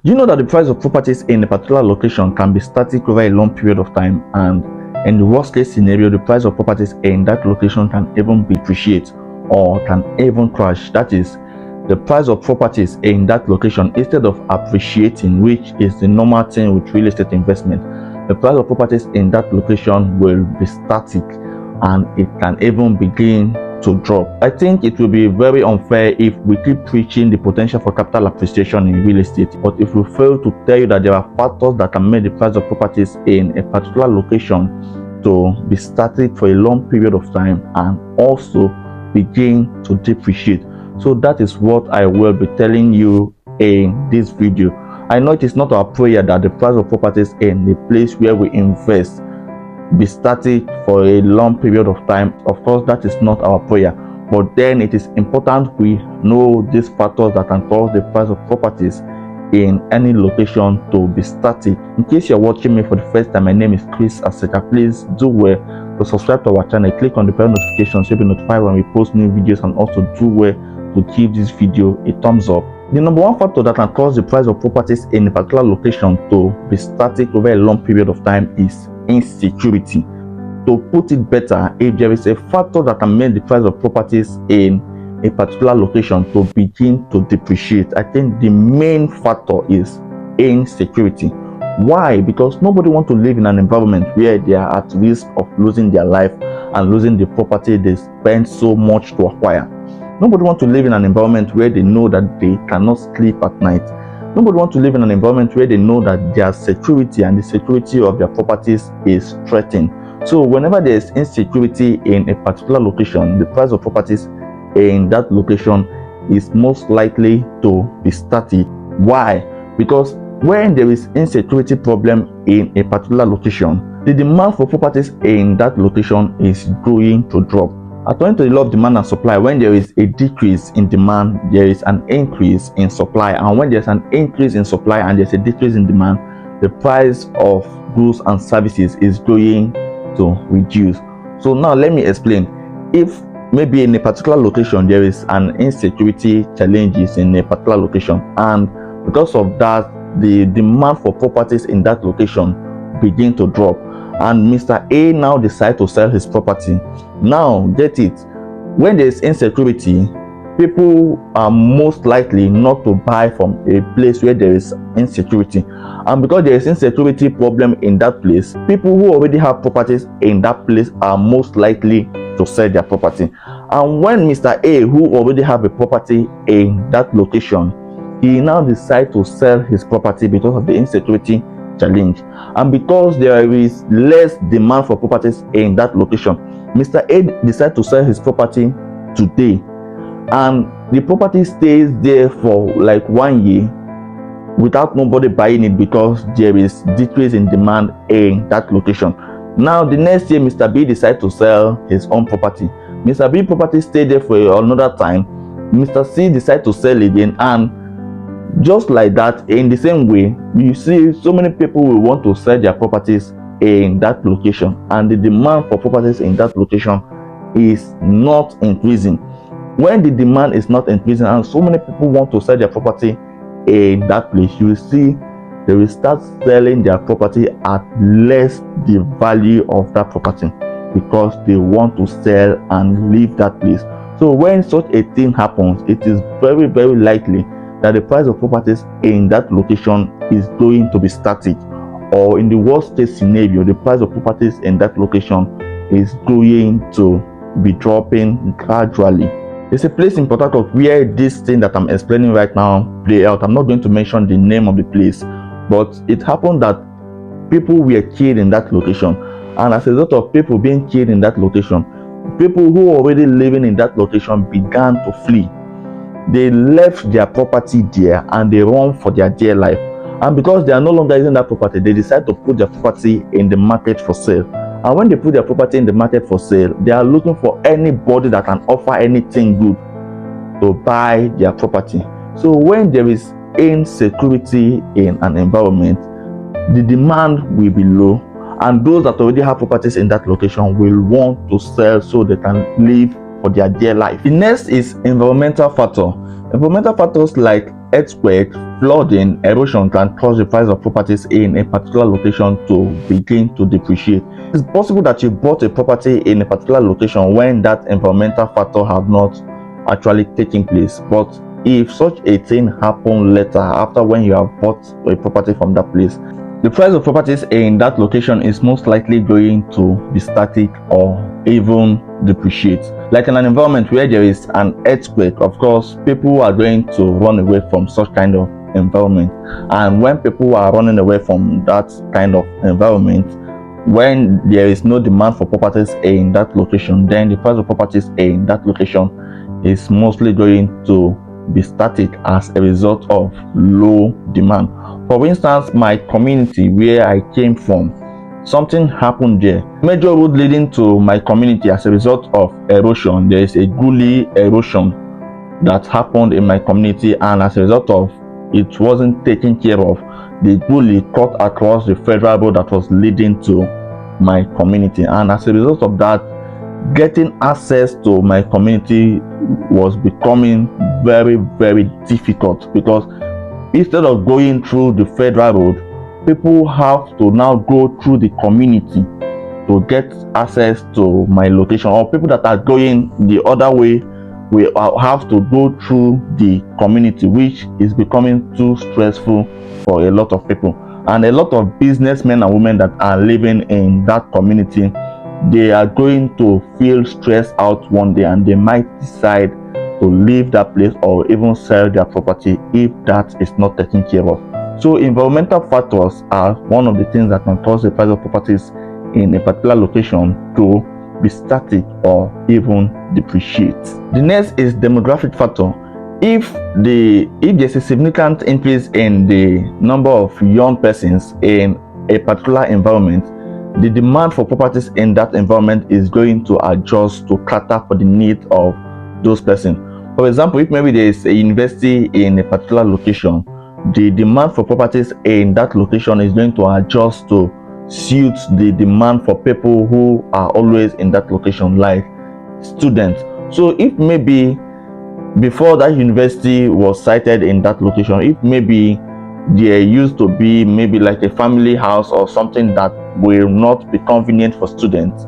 You know that the price of properties in a particular location can be static over a long period of time, and in the worst case scenario, the price of properties in that location can even depreciate or can even crash. That is, the price of properties in that location, instead of appreciating, which is the normal thing with real estate investment, the price of properties in that location will be static and it can even begin to drop. I think it will be very unfair if we keep preaching the potential for capital appreciation in real estate, but if we fail to tell you that there are factors that can make the price of properties in a particular location to be static for a long period of time and also begin to depreciate. So that is what I will be telling you in this video. I know it is not our prayer that the price of properties in the place where we invest be static for a long period of time. Of course, that is not our prayer, but then it is important we know these factors that can cause the price of properties in any location to be static. In case you're watching me for the first time, my name is Chris Aseka. Please do well to subscribe to our channel, click on the bell notification so you'll be notified when we post new videos, and also do well to give this video a thumbs up. The number one factor that can cause the price of properties in a particular location to be static over a long period of time is insecurity. To put it better, if there is a factor that can make the price of properties in a particular location to begin to depreciate, I think the main factor is insecurity. Why? Because nobody wants to live in an environment where they are at risk of losing their life and losing the property they spend so much to acquire. Nobody wants to live in an environment where they know that they cannot sleep at night. Nobody wants to live in an environment where they know that their security and the security of their properties is threatened. So whenever there is insecurity in a particular location, the price of properties in that location is most likely to be static. Why? Because when there is insecurity problem in a particular location, the demand for properties in that location is going to drop. According to the law of demand and supply, when there is a decrease in demand, there is an increase in supply, and when there's an increase in supply and there's a decrease in demand, the price of goods and services is going to reduce. So now let me explain. If maybe in a particular location there is an insecurity challenges in a particular location, and because of that the demand for properties in that location begin to drop, and Mr. A now decide to sell his property. Now get it, when there is insecurity, people are most likely not to buy from a place where there is insecurity, and because there is insecurity problem in that place, people who already have properties in that place are most likely to sell their property. And when Mr. A, who already have a property in that location, he now decide to sell his property because of the insecurity challenge, and because there is less demand for properties in that location, Mr. A decide to sell his property today, and the property stays there for like 1 year without nobody buying it because there is decrease in demand in that location. Now the next year Mr. B decide to sell his own property. Mr. B property stay there for another time. Mr. C decide to sell it again, and just like that, in the same way, you see so many people will want to sell their properties in that location, and the demand for properties in that location is not increasing. When the demand is not increasing and so many people want to sell their property in that place, you will see they will start selling their property at less the value of that property because they want to sell and leave that place. So when such a thing happens, it is very, very likely that the price of properties in that location is going to be static, or in the worst case scenario, the price of properties in that location is going to be dropping gradually. There's a place in Port Harcourt where this thing that I'm explaining right now play out. I'm not going to mention the name of the place, but it happened that people were killed in that location, and as a result of people being killed in that location, people who were already living in that location began to flee. They left their property there and they run for their dear life, and because they are no longer using that property, they decide to put their property in the market for sale. And when they put their property in the market for sale, they are looking for anybody that can offer anything good to buy their property. So when there is insecurity in an environment, the demand will be low, and those that already have properties in that location will want to sell so they can live for their dear life. The next is environmental factor. Environmental factors like earthquake, flooding, erosion can cause the price of properties in a particular location to begin to depreciate. It's possible that you bought a property in a particular location when that environmental factor have not actually taken place, but if such a thing happen later after when you have bought a property from that place, the price of properties in that location is most likely going to be static or even depreciate. Like in an environment where there is an earthquake, of course people are going to run away from such kind of environment, and when people are running away from that kind of environment, when there is no demand for properties in that location, then the price of properties in that location is mostly going to be static as a result of low demand. For instance, my community where I came from, something happened there. Major road leading to my community, as a result of erosion, there is a gully erosion that happened in my community, and as a result of it wasn't taken care of, the gully cut across the federal road that was leading to my community, and as a result of that, getting access to my community was becoming very, very difficult, because instead of going through the federal road, people have to now go through the community to get access to my location, or people that are going the other way will have to go through the community, which is becoming too stressful for a lot of people. And a lot of businessmen and women that are living in that community, they are going to feel stressed out one day, and they might decide to leave that place or even sell their property if that is not taken care of. So environmental factors are one of the things that can cause the price of properties in a particular location to be static or even depreciate. The next is demographic factor. If there's a significant increase in the number of young persons in a particular environment, the demand for properties in that environment is going to adjust to cater for the needs of those persons. For example, if maybe there is a university in a particular location, the demand for properties in that location is going to adjust to suit the demand for people who are always in that location, like students. So if maybe before that university was sited in that location, if maybe there used to be maybe like a family house or something that will not be convenient for students,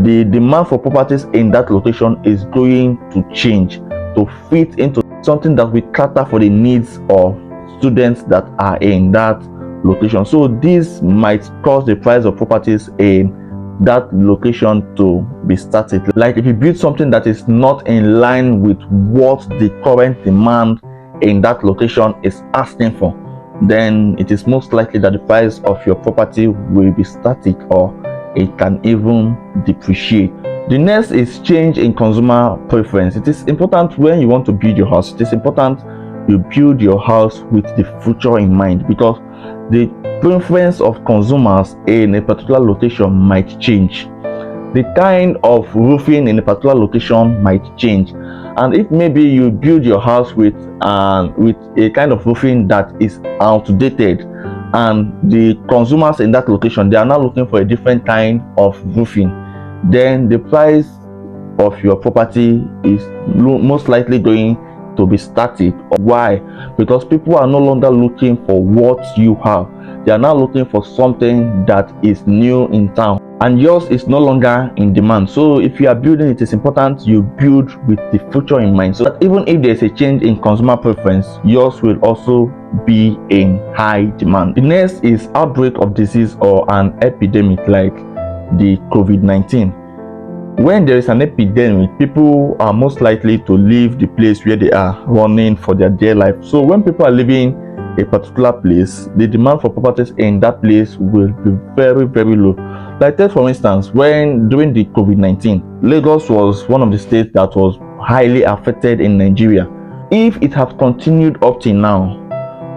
the demand for properties in that location is going to change to fit into something that will cater for the needs of students that are in that location. So this might cause the price of properties in that location to be static. Like if you build something that is not in line with what the current demand in that location is asking for, then it is most likely that the price of your property will be static or it can even depreciate. The next is change in consumer preference. It is important when you want to build your house, it is important you build your house with the future in mind, because the preference of consumers in a particular location might change. The kind of roofing in a particular location might change, and if maybe you build your house with a kind of roofing that is outdated, and the consumers in that location, they are now looking for a different kind of roofing, then the price of your property is most likely going to be static. Why? Because people are no longer looking for what you have, they are now looking for something that is new in town, and yours is no longer in demand. So if you are building, it is important you build with the future in mind, so that even if there's a change in consumer preference, yours will also be in high demand. The next is outbreak of disease or an epidemic like the COVID-19. When there is an epidemic, people are most likely to leave the place where they are running for their dear life. So when people are leaving a particular place, the demand for properties in that place will be very, very low. Like take for instance, when during the COVID-19, Lagos was one of the states that was highly affected in Nigeria. If it has continued up till now,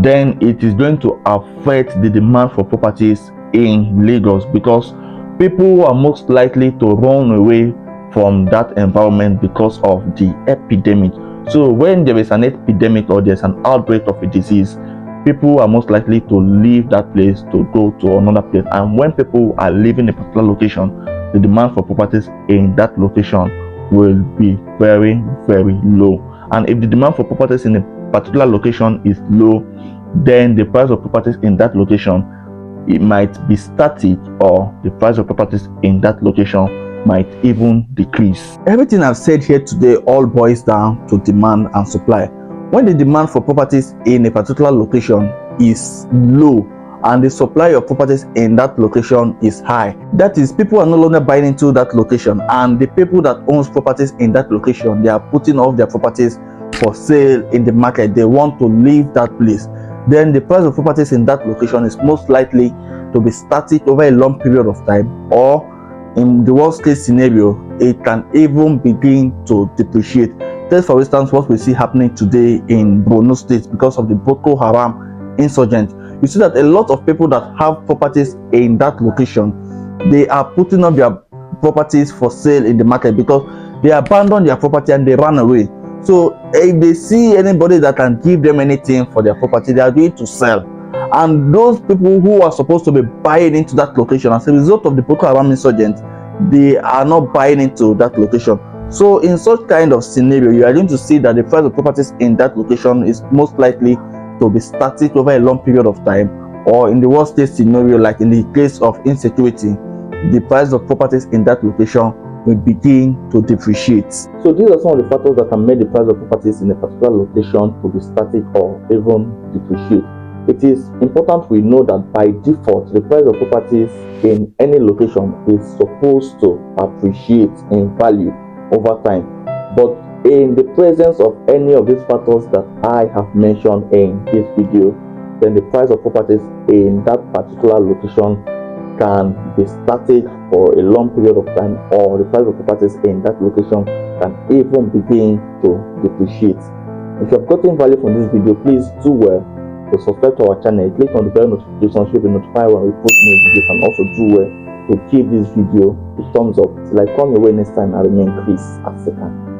then it is going to affect the demand for properties in Lagos, because people are most likely to run away from that environment because of the epidemic. So when there is an epidemic or there's an outbreak of a disease, people are most likely to leave that place to go to another place. And when people are leaving a particular location, the demand for properties in that location will be very, very low. And if the demand for properties in a particular location is low, then the price of properties in that location, it might be static, or the price of properties in that location might even decrease. Everything I've said here today all boils down to demand and supply. When the demand for properties in a particular location is low and the supply of properties in that location is high, that is, people are no longer buying into that location, and the people that owns properties in that location, they are putting off their properties for sale in the market. They want to leave that place. Then the price of properties in that location is most likely to be static over a long period of time, or in the worst case scenario, it can even begin to depreciate. Take for instance what we see happening today in Borno State because of the Boko Haram insurgent. You see that a lot of people that have properties in that location, they are putting up their properties for sale in the market because they abandoned their property and they ran away. So if they see anybody that can give them anything for their property, they are going to sell. And those people who are supposed to be buying into that location, as a result of the Boko Haram insurgent, they are not buying into that location. So in such kind of scenario, you are going to see that the price of properties in that location is most likely to be static over a long period of time, or in the worst case scenario, like in the case of insecurity, the price of properties in that location will begin to depreciate. So these are some of the factors that can make the price of properties in a particular location to be static or even depreciate. It is important we know that by default, the price of properties in any location is supposed to appreciate in value over time. But in the presence of any of these factors that I have mentioned in this video, then the price of properties in that particular location can be static for a long period of time, or the price of properties in that location can even begin to depreciate. If you have gotten value from this video, please do well to subscribe to our channel, click on the bell notification so you'll be notified when we post new videos, and also do well to give this video a thumbs up. Till I come your way next time, I remain Chris African.